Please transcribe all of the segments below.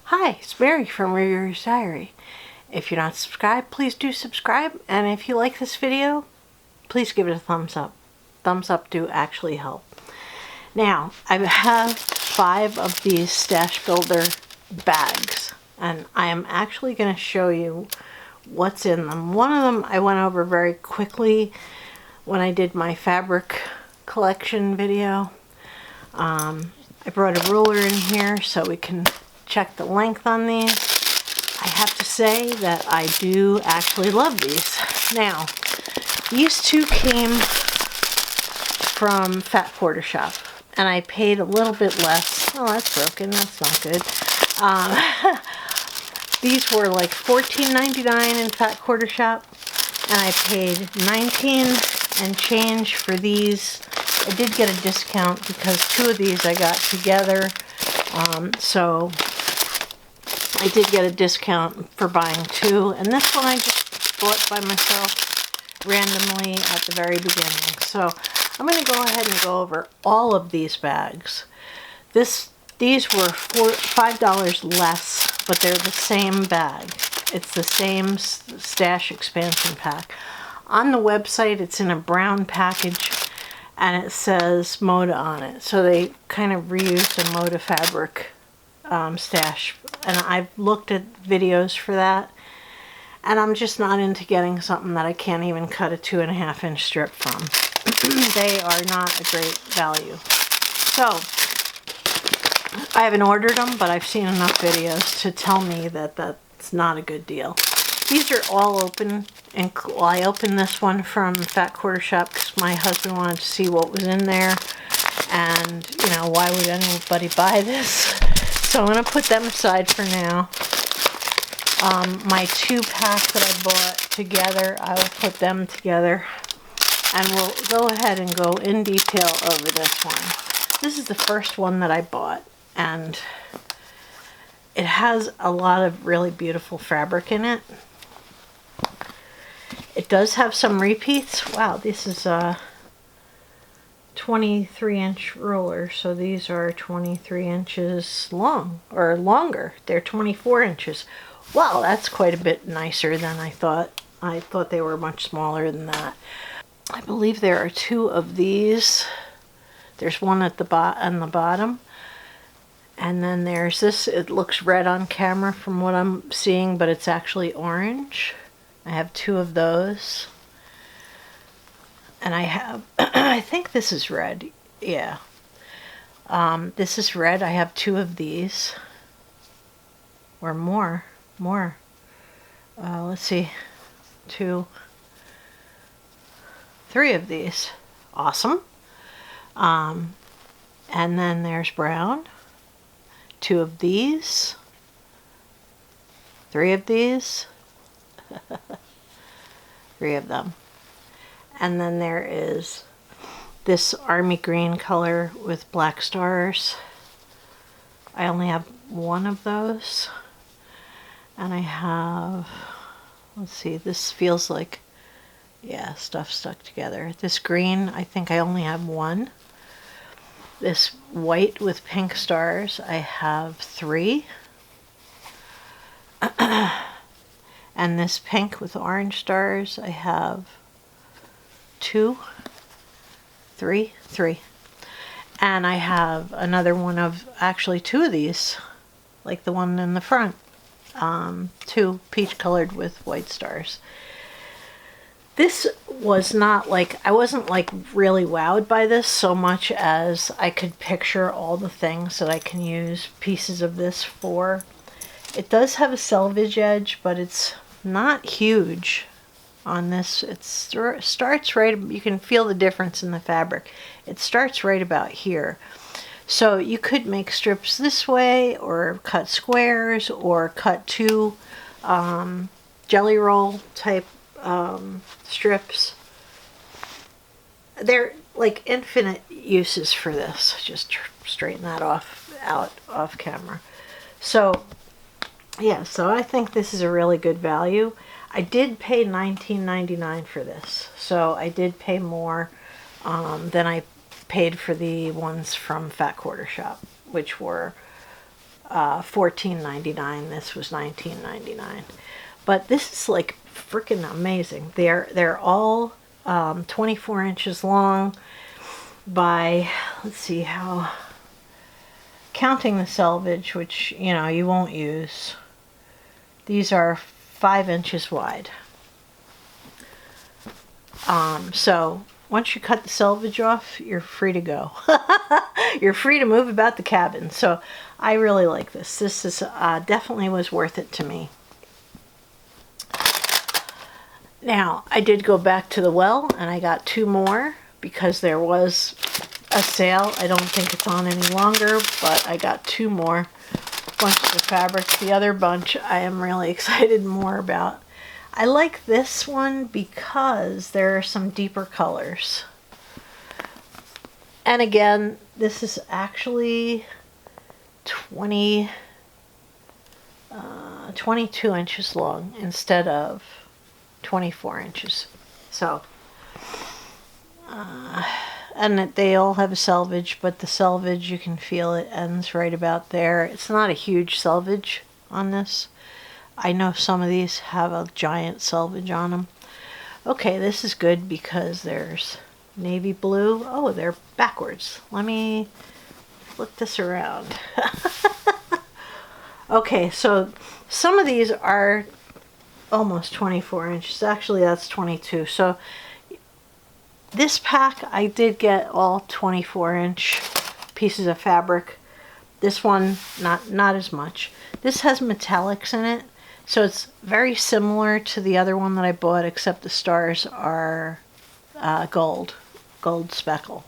Hi, it's Mary from Reviewer's Diary. If you're not subscribed, please do subscribe, and if you like this video, please give it a thumbs up. Thumbs up do actually help. Now, I have 5 of these Stash Builder bags, and I am actually going to show you what's in them. One of them I went over very quickly when I did my fabric collection video. I brought a ruler in here so we can check the length on these. I have to say that I do actually love these. Now, these two came from Fat Quarter Shop, and I paid a little bit less. Oh, that's broken. That's not good. These were like $14.99 in Fat Quarter Shop, and I paid $19 and change for these. I did get a discount because 2 of these I got together, so I did get a discount for buying 2, and this one I just bought by myself randomly at the very beginning. So I'm going to go ahead and go over all of these bags. These were $5 less, but they're the same bag. It's the same Stash expansion pack. On the website, it's in a brown package, and it says Moda on it. So they kind of reused the Moda fabric stash, and I've looked at videos for that, and I'm just not into getting something that I can't even cut a 2.5-inch strip from. They are not a great value. So I haven't ordered them, but I've seen enough videos to tell me that that's not a good deal. These are all open, and I opened this one from Fat Quarter Shop because my husband wanted to see what was in there, and you know, why would anybody buy this? So I'm going to put them aside for now. My 2-pack that I bought together, I will put them together, and we'll go ahead and go in detail over this one. This is the first one that I bought, and it has a lot of really beautiful fabric in it. It does have some repeats. Wow, this is a 23-inch roller, so these are 23 inches long, or longer. They're 24 inches. Wow, that's quite a bit nicer than I thought. I thought they were much smaller than that. I believe there are 2 of these. There's one at the bottom, and then there's this. It looks red on camera from what I'm seeing, but it's actually orange. I have 2 of those. And I have, I think this is red. Yeah. This is red. I have 2 of these. Or more. Let's see. 2, 3 of these. Awesome. And then there's brown. 2 of these. 3 of these. 3 of them. And then there is this army green color with black stars. I only have 1 of those. And I have, let's see, this feels like, yeah, stuff stuck together. This green, I think I only have 1. This white with pink stars, I have 3. And this pink with orange stars, I have 2, 3. And I have another one of, actually 2 of these, like the one in the front. 2 peach colored with white stars. This was not like, I wasn't like really wowed by this so much as I could picture all the things that I can use pieces of this for. It does have a selvage edge, but it's not huge on this. It starts right, you can feel the difference in the fabric. It starts right about here. So you could make strips this way, or cut squares, or cut 2 jelly roll type strips. They're like infinite uses for this. Just straighten that off camera. So yeah, so I think this is a really good value. I did pay $19.99 for this, so I did pay more than I paid for the ones from Fat Quarter Shop, which were $14.99. This was $19.99. But this is like freaking amazing. They're all 24 inches long by, let's see how, counting the selvage, which, you know, you won't use. These are 5 inches wide. So once you cut the selvage off, you're free to go. You're free to move about the cabin. So I really like this. This is definitely was worth it to me. Now, I did go back to the well and I got 2 more because there was a sale. I don't think it's on any longer, but I got 2 more bunches of fabrics. The other bunch I am really excited more about. I like this one because there are some deeper colors. And again, this is actually 22 inches long instead of 24 inches. So, and they all have a selvage, but the selvage, you can feel it ends right about there. It's not a huge selvage on this. I know some of these have a giant selvage on them. Okay, this is good because there's navy blue. Oh, they're backwards. Let me flip this around. Okay, so some of these are almost 24 inches. Actually, that's 22. So this pack, I did get all 24-inch pieces of fabric. This one, not as much. This has metallics in it. So it's very similar to the other one that I bought, except the stars are gold speckle,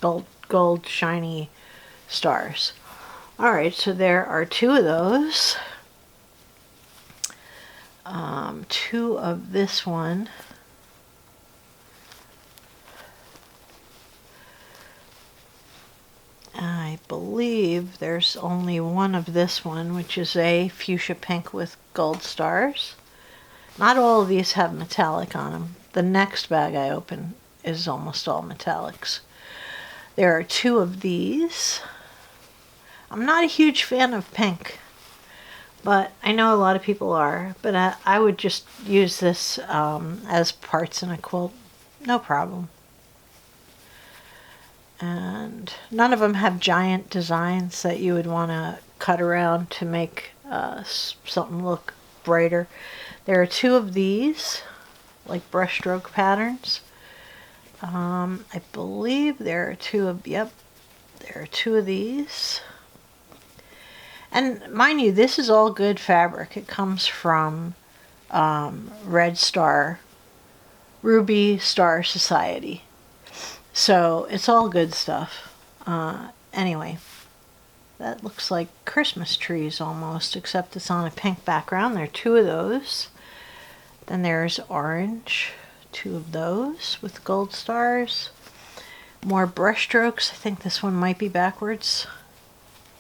gold shiny stars. All right, so there are 2 of those. 2 of this one. I believe there's only 1 of this one, which is a fuchsia pink with gold stars. Not all of these have metallic on them. The next bag I open is almost all metallics. There are 2 of these. I'm not a huge fan of pink, but I know a lot of people are. But I would just use this as parts in a quilt. No problem. And none of them have giant designs that you would want to cut around to make something look brighter. There are 2 of these, like brushstroke patterns. I believe there are 2 of, yep, there are 2 of these. And mind you, this is all good fabric. It comes from Red Star, Ruby Star Society. So it's all good stuff. Anyway, that looks like Christmas trees almost, except it's on a pink background. There are 2 of those. Then there's orange, 2 of those with gold stars. More brush strokes. I think this one might be backwards.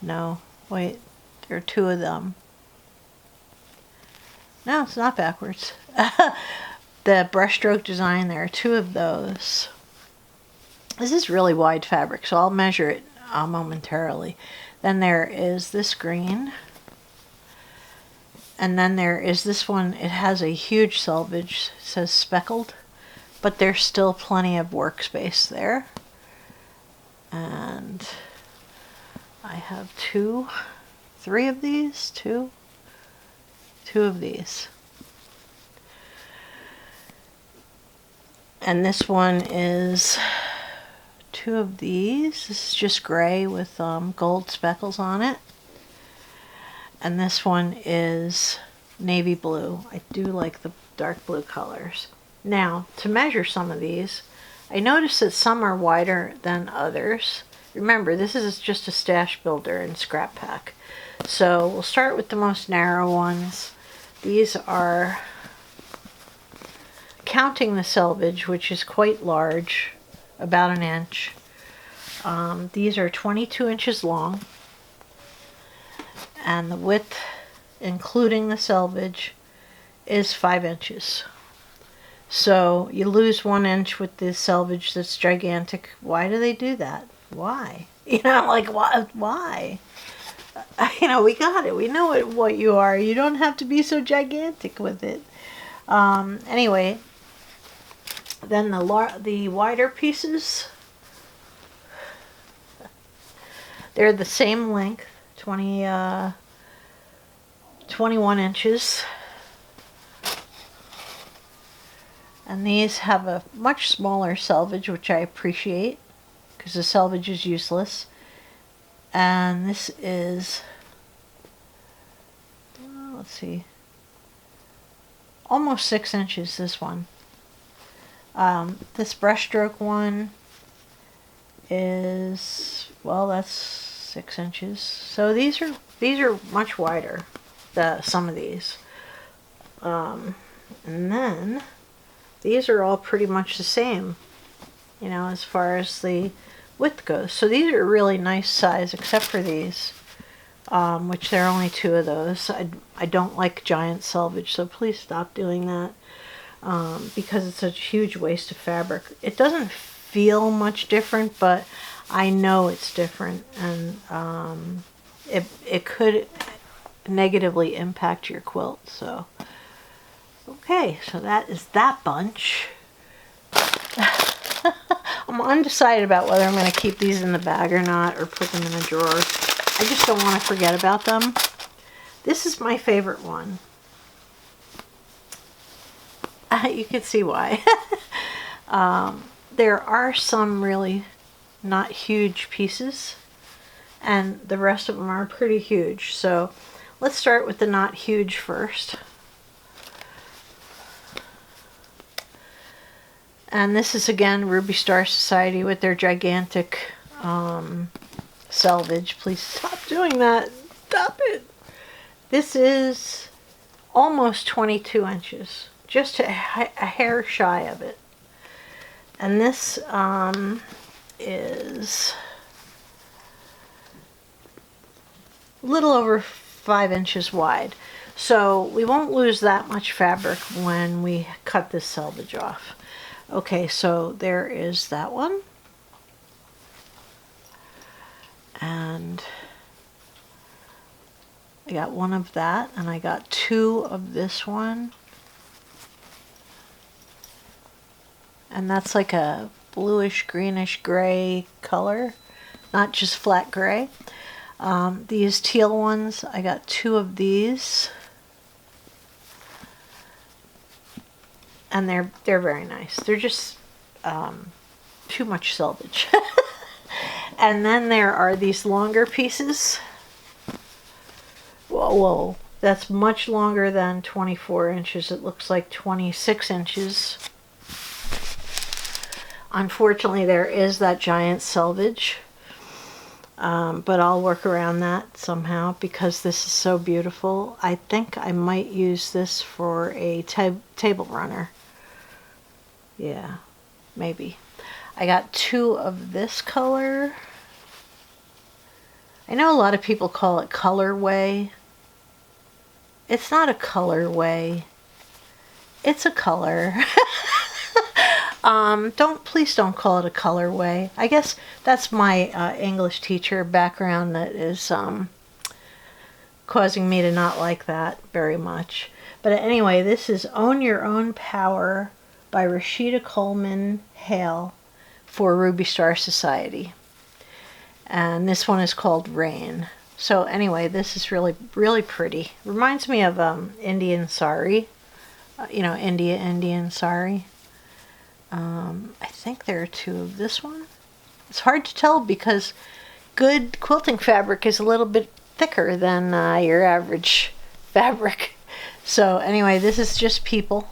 No, wait, there are 2 of them. No, it's not backwards. The brushstroke design, there are 2 of those. This is really wide fabric, so I'll measure it momentarily. Then there is this green. And then there is this one. It has a huge selvage. It says speckled. But there's still plenty of workspace there. And I have 3 of these. 2 of these. And this one is 2 of these. This is just gray with gold speckles on it. And this one is navy blue. I do like the dark blue colors. Now, to measure some of these, I noticed that some are wider than others. Remember, this is just a stash builder and scrap pack. So we'll start with the most narrow ones. These are, counting the selvage, which is quite large, about 1 inch. These are 22 inches long. And the width, including the selvage, is 5 inches. So you lose 1 inch with the selvage that's gigantic. Why do they do that? Why? You know, like, why? you know, we got it. We know what you are. You don't have to be so gigantic with it. Anyway, then the wider pieces, they're the same length, 21 inches. And these have a much smaller selvage, which I appreciate, because the selvage is useless. And this is, let's see, almost 6 inches, this one. This brushstroke one is, well, that's 6 inches. So these are much wider, some of these. And then these are all pretty much the same, you know, as far as the width goes. So these are a really nice size, except for these, which there are only 2 of those. I don't like giant selvage, so please stop doing that, because it's a huge waste of fabric. It doesn't feel much different, but I know it's different, and it could negatively impact your quilt. So okay, so that is that bunch. I'm undecided about whether I'm going to keep these in the bag or not, or put them in a drawer. I just don't want to forget about them. This is my favorite one. You can see why. There are some really not huge pieces, and the rest of them are pretty huge. So let's start with the not huge first. And this is again Ruby Star Society with their gigantic selvage. Please stop doing that. Stop it. This is almost 22 inches. Just a hair shy of it. And this is a little over 5 inches wide. So we won't lose that much fabric when we cut this selvage off. Okay, so there is that one. And I got 1 of that, and I got 2 of this one. And that's like a bluish, greenish, gray color, not just flat gray. These teal ones, I got 2 of these. And they're very nice. They're just too much selvage. And then there are these longer pieces. Whoa, that's much longer than 24 inches. It looks like 26 inches. Unfortunately, there is that giant selvage. But I'll work around that somehow because this is so beautiful. I think I might use this for a table runner. Yeah, maybe. I got 2 of this color. I know a lot of people call it colorway. It's not a colorway. It's a color. Please don't call it a colorway. I guess that's my English teacher background that is causing me to not like that very much. But anyway, this is Own Your Own Power by Rashida Coleman Hale for Ruby Star Society. And this one is called Rain. So anyway, this is really, really pretty. Reminds me of Indian sari. You know, Indian sari. I think there are 2 of this one. It's hard to tell because good quilting fabric is a little bit thicker than your average fabric. So anyway, this is just people.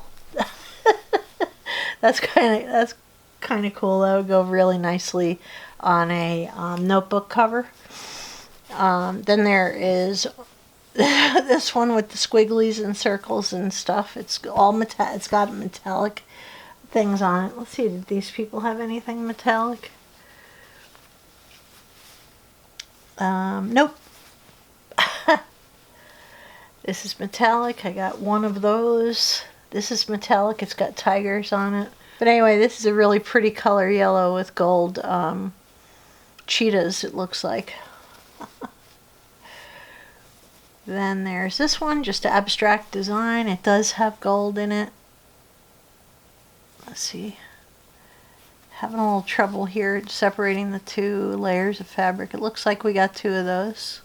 That's kind of cool. That would go really nicely on a notebook cover. Then there is this one with the squigglies and circles and stuff. It's all it's got metallic things on it. Let's see, did these people have anything metallic? Nope. This is metallic. I got 1 of those. This is metallic. It's got tigers on it. But anyway, this is a really pretty color yellow with gold cheetahs, it looks like. Then there's this one, just abstract design. It does have gold in it. Let's see. Having a little trouble here separating the two layers of fabric. It looks like we got two of those.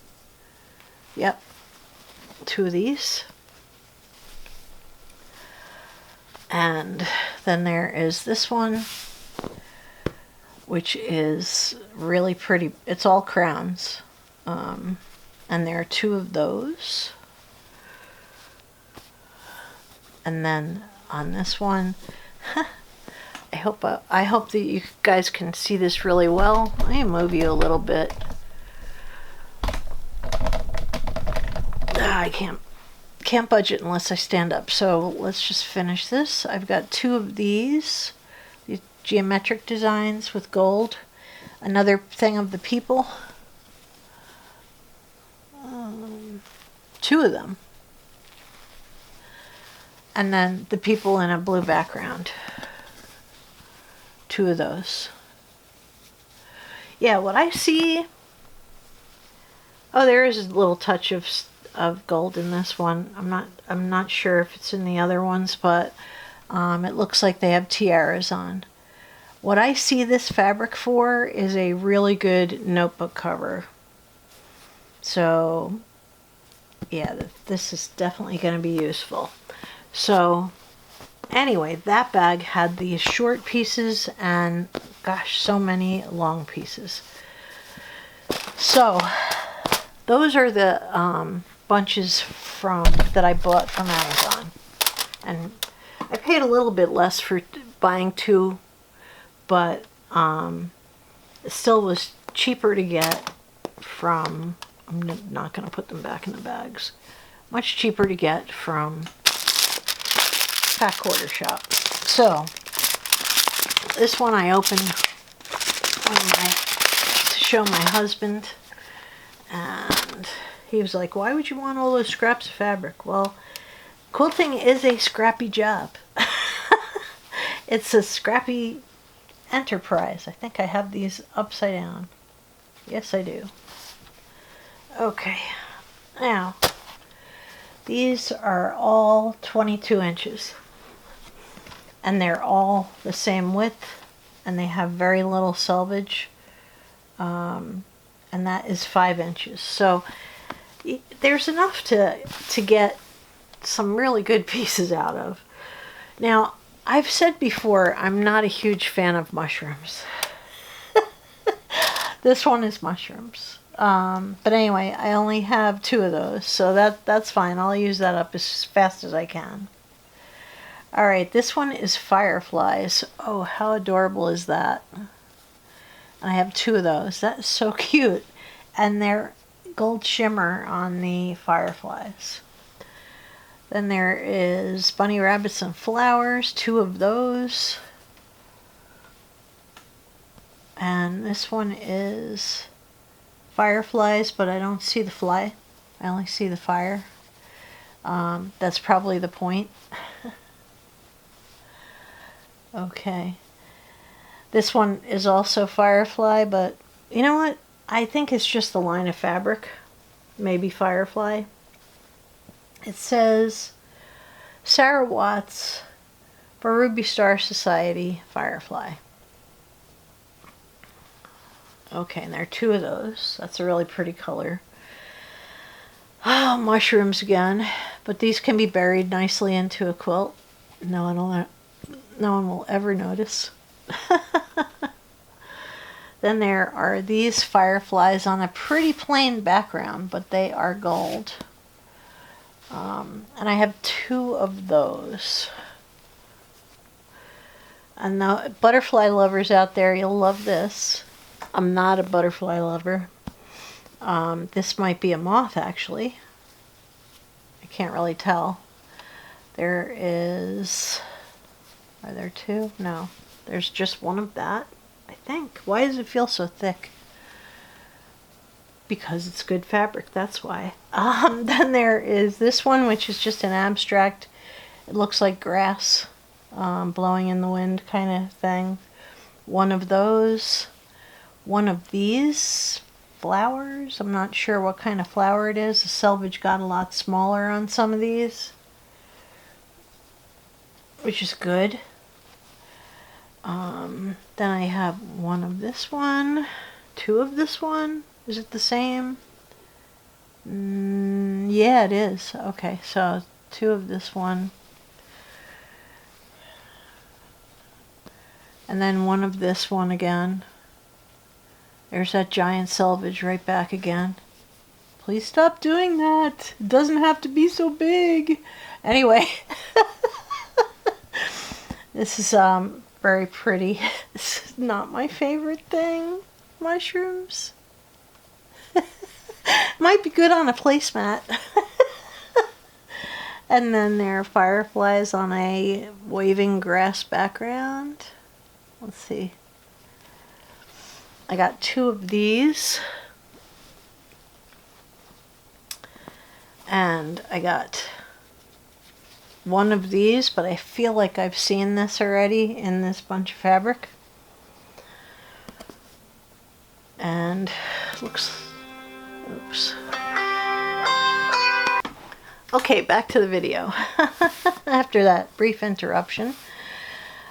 Yep, two of these. And then there is this one, which is really pretty. It's all crowns. And there are two of those. And then on this one, I hope that you guys can see this really well. Let me move you a little bit. I can't budget unless I stand up. So let's just finish this. I've got two of these geometric designs with gold. Another thing of the people. Two of them. And then the people in a blue background. Two of those. Yeah, what I see. Oh, there is a little touch of gold in this one. I'm not sure if it's in the other ones, but it looks like they have tiaras on. What I see this fabric for is a really good notebook cover. So yeah, this is definitely going to be useful. So anyway, that bag had these short pieces and gosh, so many long pieces. So those are the bunches that I bought from Amazon. And I paid a little bit less for buying two, but it still was cheaper to get from, I'm not going to put them back in the bags, much cheaper to get from Fat Quarter Shop. So this one I opened to show my husband, and he was like, why would you want all those scraps of fabric? Well, quilting is a scrappy job. It's a scrappy enterprise. I think I have these upside down. Yes, I do. Okay, now these are all 22 inches and they're all the same width and they have very little selvage, and that is 5 inches. So there's enough to get some really good pieces out of. Now, I've said before, I'm not a huge fan of mushrooms. This one is mushrooms. But anyway, I only have 2 of those, so that's fine. I'll use that up as fast as I can. Alright, this one is fireflies. Oh, how adorable is that? I have 2 of those. That is so cute. And they're gold shimmer on the fireflies. Then there is bunny rabbits and flowers, 2 of those. And this one is fireflies, but I don't see the fly. I only see the fire. That's probably the point. Okay. This one is also firefly, but you know what? I think it's just the line of fabric. Maybe firefly. It says Sarah Watts for Ruby Star Society Firefly. Okay, and there are 2 of those. That's a really pretty color. Oh, mushrooms again. But these can be buried nicely into a quilt. No one will ever notice. Then there are these fireflies on a pretty plain background, but they are gold. And I have 2 of those. And the butterfly lovers out there, you'll love this. I'm not a butterfly lover. This might be a moth, actually. I can't really tell. There is... Are there 2? No. There's just one of that, I think. Why does it feel so thick? Because it's good fabric, that's why. Then there is this one, which is just an abstract. It looks like grass blowing in the wind kind of thing. One of those. One of these flowers. I'm not sure what kind of flower it is. The selvage got a lot smaller on some of these, which is good. Then I have one of this one, two of this one. Is it the same? Yeah, it is. Okay, so two of this one. And then one of this one again. There's that giant selvage right back again. Please stop doing that. It doesn't have to be so big. Anyway. This is very pretty. This is not my favorite thing. Mushrooms. Might be good on a placemat. And then there are fireflies on a waving grass background. Let's see. I got two of these. And I got one of these, but I feel like I've seen this already in this bunch of fabric. And looks, oops. Okay, back to the video. After that brief interruption.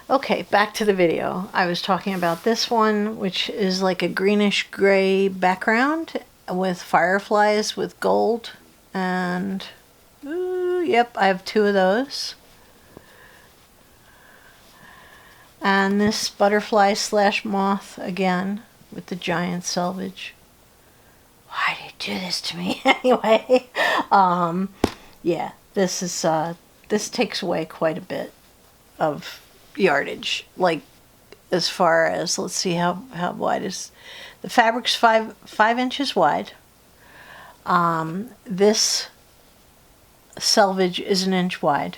Okay, back to the video. I was talking about this one, which is like a greenish gray background with fireflies with gold. And yep, I have two of those. And this butterfly slash moth again with the giant selvage. Why did you do this to me? Anyway, yeah, this is this takes away quite a bit of yardage. Like, as far as, let's see how wide is the fabric's 5 inches wide. This selvage is 1 inch wide,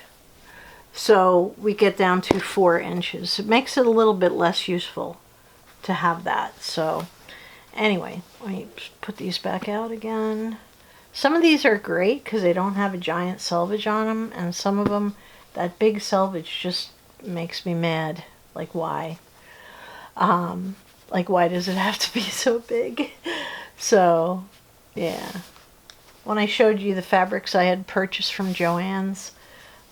so we get down to 4 inches. It makes it a little bit less useful to have that. So anyway, let me put these back out again. Some of these are great because they don't have a giant selvage on them, and some of them, that big selvage just makes me mad. Like, why? Like, why does it have to be so big? So yeah, when I showed you the fabrics I had purchased from Joann's,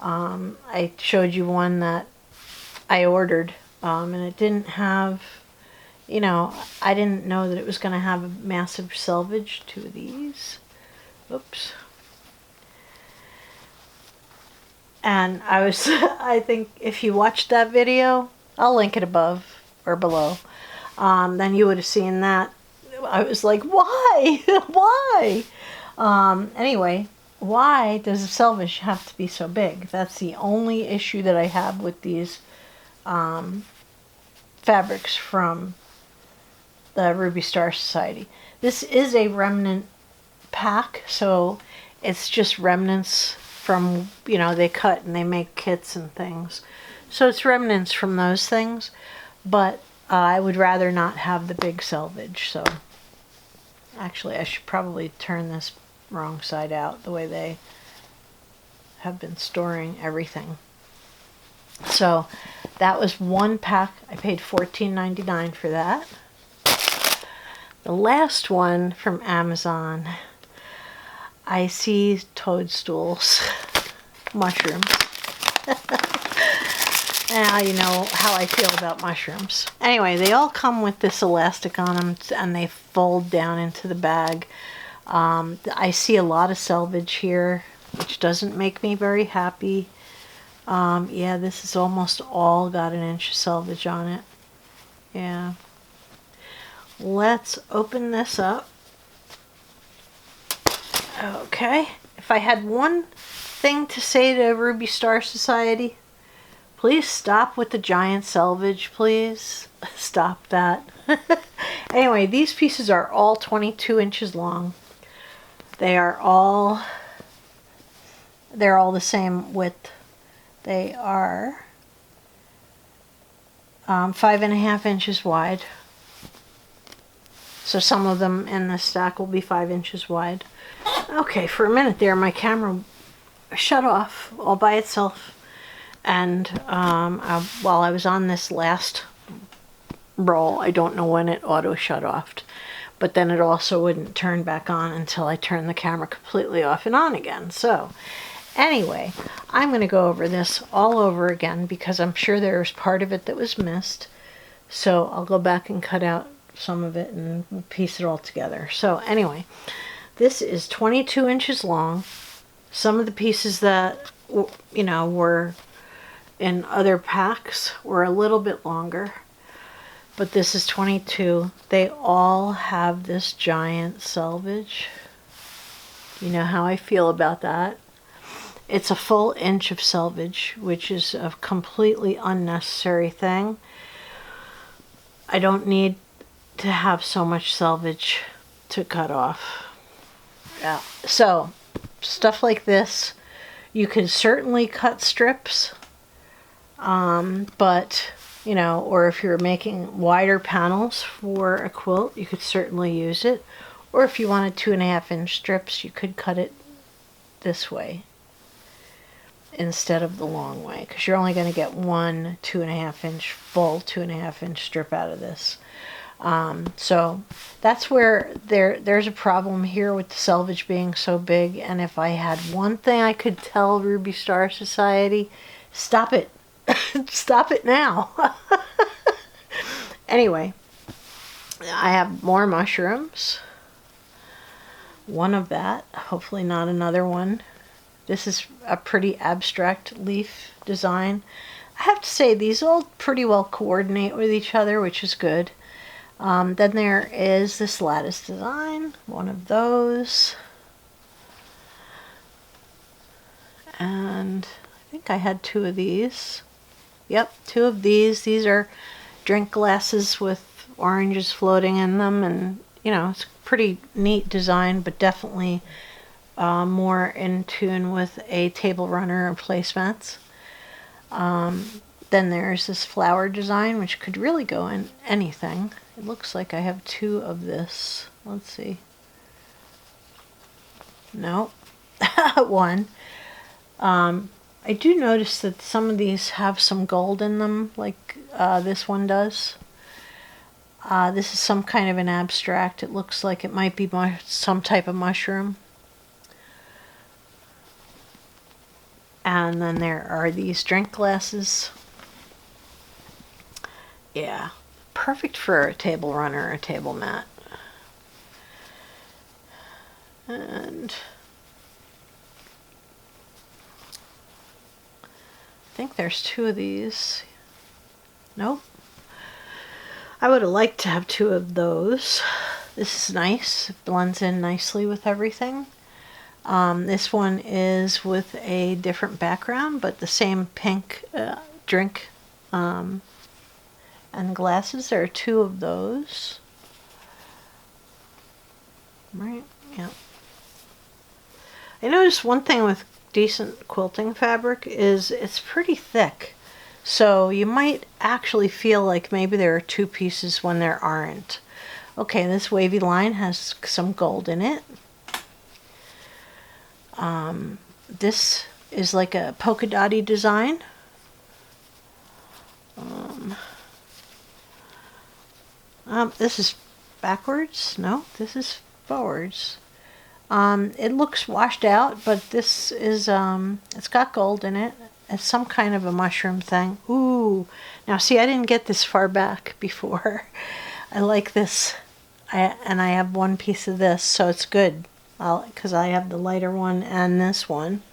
I showed you one that I ordered, and it didn't have, you know, I didn't know that it was going to have a massive selvage. Two of these. Oops. And I was, I think if you watched that video, I'll link it above or below, then you would have seen that. I was like, why? Why? Anyway, why does the selvage have to be so big? That's the only issue that I have with these fabrics from the Ruby Star Society. This is a remnant pack, so it's just remnants from, you know, they cut and they make kits and things. So it's remnants from those things, but I would rather not have the big selvage. So actually, I should probably turn this wrong side out, the way they have been storing everything. So that was one pack. I paid $14.99 for that. The last one from Amazon, I see toadstools, mushrooms. Now you know how I feel about mushrooms. Anyway, they all come with this elastic on them, and they fold down into the bag. I see a lot of selvage here, which doesn't make me very happy. Yeah, this is almost all got 1 inch of selvage on it. Yeah. Let's open this up. Okay. If I had one thing to say to Ruby Star Society, please stop with the giant selvage, please. Stop that. Anyway, these pieces are all 22 inches long. They're all the same width. They are 5.5 inches wide. So some of them in the stack will be 5 inches wide. Okay, for a minute there, my camera shut off all by itself. And while I was on this last roll, I don't know when it auto shut off. but then it also wouldn't turn back on until I turn the camera completely off and on again. So anyway, I'm going to go over this all over again because I'm sure there was part of it that was missed. So I'll go back and cut out some of it and piece it all together. So anyway, this is 22 inches long. Some of the pieces that, you know, were in other packs were a little bit longer, but this is 22. They all have this giant salvage. You know how I feel about that. It's a full inch of salvage, which is a completely unnecessary thing. I don't need to have so much salvage to cut off. Yeah. So stuff like this, you can certainly cut strips, but you know, or if you're making wider panels for a quilt, you could certainly use it. Or if you wanted 2.5 inch strips, you could cut it this way instead of the long way, because you're only going to get one 2.5 inch full 2.5 inch strip out of this. So that's where there's a problem here with the selvage being so big. And if I had one thing I could tell Ruby Star Society, stop it. Stop it now. Anyway, I have more mushrooms. One of that, hopefully not another one. This is a pretty abstract leaf design. I have to say these all pretty well coordinate with each other, which is good. Then there is this lattice design, one of those. And I think I had 2 of these. Yep, 2 of these. These are drink glasses with oranges floating in them, and you know, it's a pretty neat design, but definitely more in tune with a table runner and placemats. Then there's this flower design, which could really go in anything. It looks like I have 2 of this. Let's see. No, 1. I do notice that some of these have some gold in them, like this one does. This is some kind of an abstract. It looks like it might be some type of mushroom. And then there are these drink glasses. Yeah, perfect for a table runner or a table mat. And I think there's 2 of these. Nope. I would have liked to have 2 of those. This is nice. It blends in nicely with everything. This one is with a different background, but the same pink drink and glasses. There are 2 of those. Right? Yeah. I noticed one thing with decent quilting fabric is it's pretty thick. So you might actually feel like maybe there are 2 pieces when there aren't. Okay, this wavy line has some gold in it. This is like a polka dotty design. This is backwards. No, this is forwards. It looks washed out, but this is, it's got gold in it. It's some kind of a mushroom thing. Ooh. Now see, I didn't get this far back before. I like this. And I have 1 piece of this, so it's good. Because I have the lighter one and this one.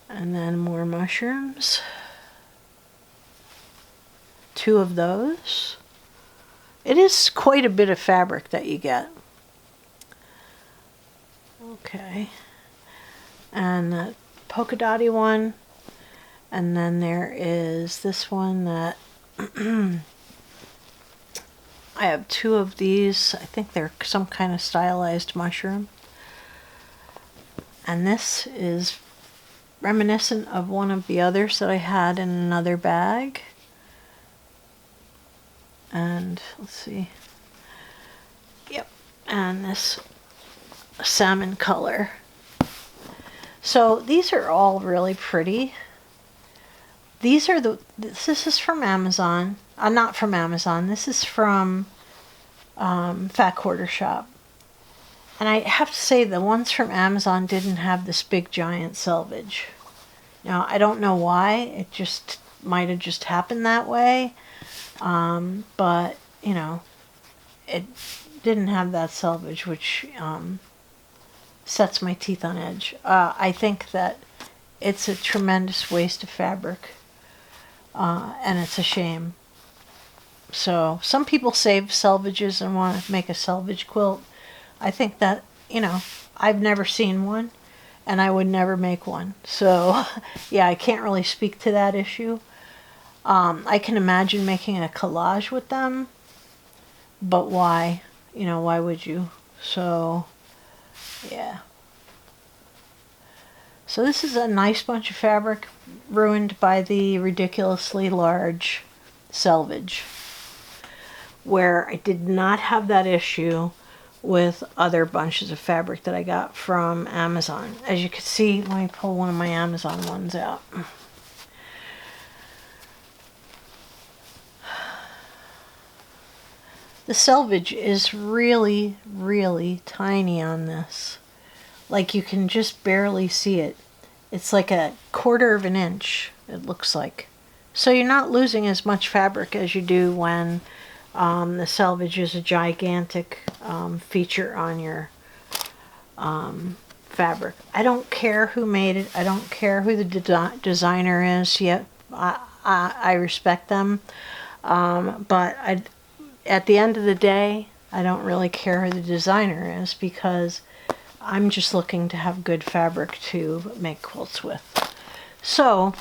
And then more mushrooms. 2 of those. It is quite a bit of fabric that you get. Okay. And the polka dotty one. And then there is this one that I have 2 of these. I think they're some kind of stylized mushroom. And this is reminiscent of one of the others that I had in another bag. And let's see. Yep. And this salmon color. So these are all really pretty. These are this is from Amazon. Not from Amazon. This is from Fat Quarter Shop. And I have to say the ones from Amazon didn't have this big giant selvage. Now, I don't know why. It just might have just happened that way. But, you know, it didn't have that selvage, which sets my teeth on edge. I think that it's a tremendous waste of fabric. And it's a shame. So, some people save selvages and want to make a selvage quilt. I think that, you know, I've never seen one, and I would never make one. So, yeah, I can't really speak to that issue. I can imagine making a collage with them, but why? You know, why would you? So, yeah. So this is a nice bunch of fabric ruined by the ridiculously large selvage, where I did not have that issue with other bunches of fabric that I got from Amazon. As you can see, let me pull one of my Amazon ones out. The selvage is really, really tiny on this. Like, you can just barely see it. It's like a 1/4 of an inch, it looks like. So you're not losing as much fabric as you do when the selvage is a gigantic feature on your fabric. I don't care who made it. I don't care who the designer is yet. I respect them. But at the end of the day, I don't really care who the designer is, because I'm just looking to have good fabric to make quilts with. So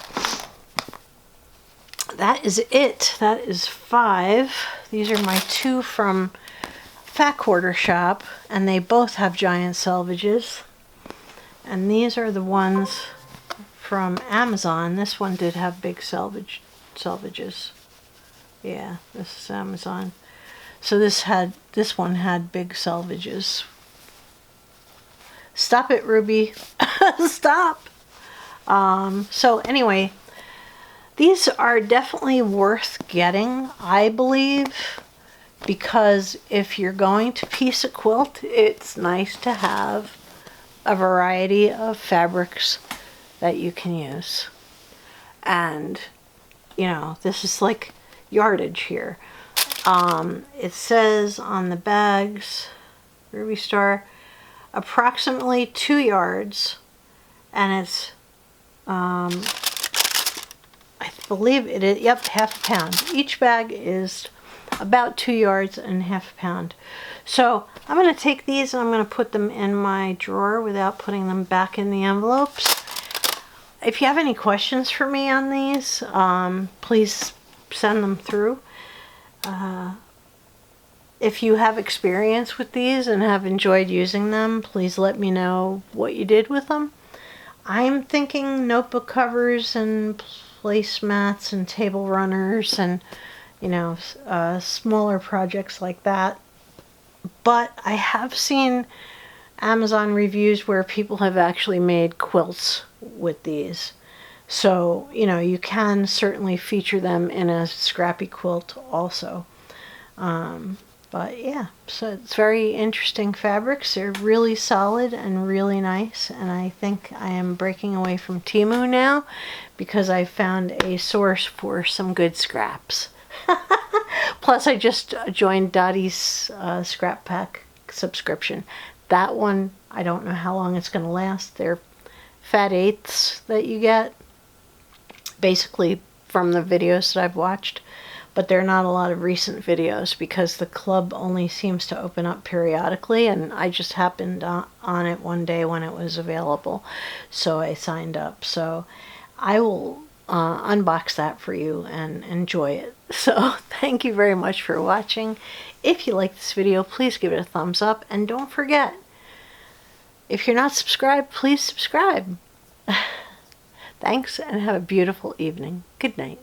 that is it. That is 5. These are my 2 from Fat Quarter Shop, and they both have giant selvages. And these are the ones from Amazon. This one did have big selvages. Yeah, this is Amazon. So this one had big selvages. Stop it, Ruby. Stop. So anyway, these are definitely worth getting, I believe, because if you're going to piece a quilt, it's nice to have a variety of fabrics that you can use. And, you know, this is like yardage here. It says on the bags, Ruby Star, approximately 2 yards, and it's I believe it is, yep, 1/2 pound. Each bag is about 2 yards and 1/2 pound. So I'm going to take these and I'm going to put them in my drawer without putting them back in the envelopes. If you have any questions for me on these, please send them through. If you have experience with these and have enjoyed using them, please let me know what you did with them. I'm thinking notebook covers and placemats and table runners and, you know, smaller projects like that. But I have seen Amazon reviews where people have actually made quilts with these. So, you know, you can certainly feature them in a scrappy quilt also. But yeah, so it's very interesting fabrics. They're really solid and really nice, and I think I am breaking away from Temu now because I found a source for some good scraps. Plus, I just joined Dottie's scrap pack subscription. That one, I don't know how long it's going to last. They're fat eighths that you get, basically from the videos that I've watched. But they're not a lot of recent videos because the club only seems to open up periodically, and I just happened on it one day when it was available, so I signed up. So I will unbox that for you and enjoy it. So thank you very much for watching. If you like this video, please give it a thumbs up, and don't forget, if you're not subscribed, please subscribe. Thanks, and have a beautiful evening. Good night.